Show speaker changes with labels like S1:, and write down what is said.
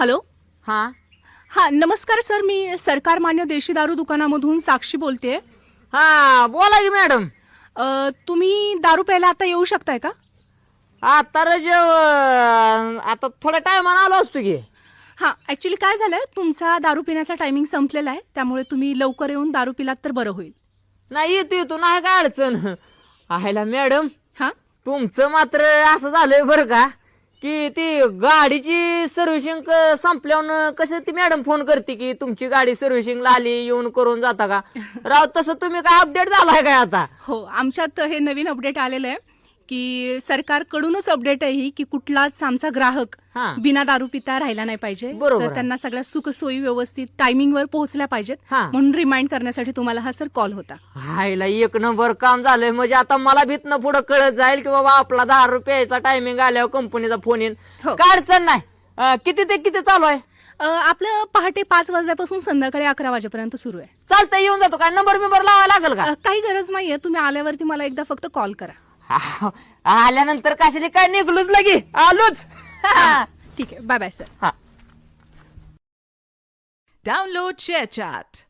S1: Hello.
S2: हा
S1: हा नमस्कार सर, मी सरकार मान्य देशी दारू दुकानामधून साक्षी बोलतेय.
S2: हा बोला की मॅडम.
S1: तुम्ही दारू प्यायला आता येऊ शकताय का?
S2: आता आता थोड्या टायमानं आलो असतो की.
S1: हां, ॲक्च्युली काय झालंय, तुमचा दारू पिण्याचा टायमिंग संपलेला आहे, त्यामुळे तुम्ही लवकर येऊन दारू पिलात तर बरं होईल.
S2: नाही येतो नाही काय अडचण आहेला मॅडम.
S1: हां.
S2: तुमचं मात्र असं झालंय बरं का की ती गाडीची सर्व्हिसिंग संपल्यावर कसं ती मॅडम फोन करते की तुमची गाडी सर्व्हिसिंगला आली, येऊन करून जाता का. राव तसं तुम्ही काय अपडेट झालाय काय आता?
S1: हो, आमच्यात हे नवीन अपडेट आलेलं आहे की सरकारकडूनच अपडेट आहे ही की कुठलाच आमचा ग्राहक
S2: हां.
S1: बिना दारू पिता राहिला नाही पाहिजे.
S2: बरोबर
S1: तर
S2: आहे.
S1: त्यांना सगळ्या सुखसोयी व्यवस्थित टायमिंगवर पोहोचल्या पाहिजेत,
S2: हां.
S1: म्हणून रिमाइंड करण्यासाठी तुम्हाला हा सर कॉल होता.
S2: हायला एक नंबर काम झालंय. म्हणजे आता मला भीतनं पुढं कळत जाईल की बाबा आपला 10 रुपयाचा टायमिंग आल्यावर कंपनीचा फोन येईल.
S1: हो.
S2: काय अडचण नाही. किती ते किती चालू आहे?
S1: आपलं पहाटे 5 वाजल्यापासून संध्याकाळी 11 वाजेपर्यंत सुरू आहे.
S2: चालतंय, येऊन जातो. काय नंबर बिंबर लावायला लागेल का?
S1: काही गरज नाहीये, तुम्ही आल्यावरती मला एकदा फक्त कॉल करा.
S2: आल्यानंतर कशाला काय निघलोच लगी आलोच.
S1: ठीक आहे, बाय बाय सर.
S2: हा.
S3: Download ShareChat.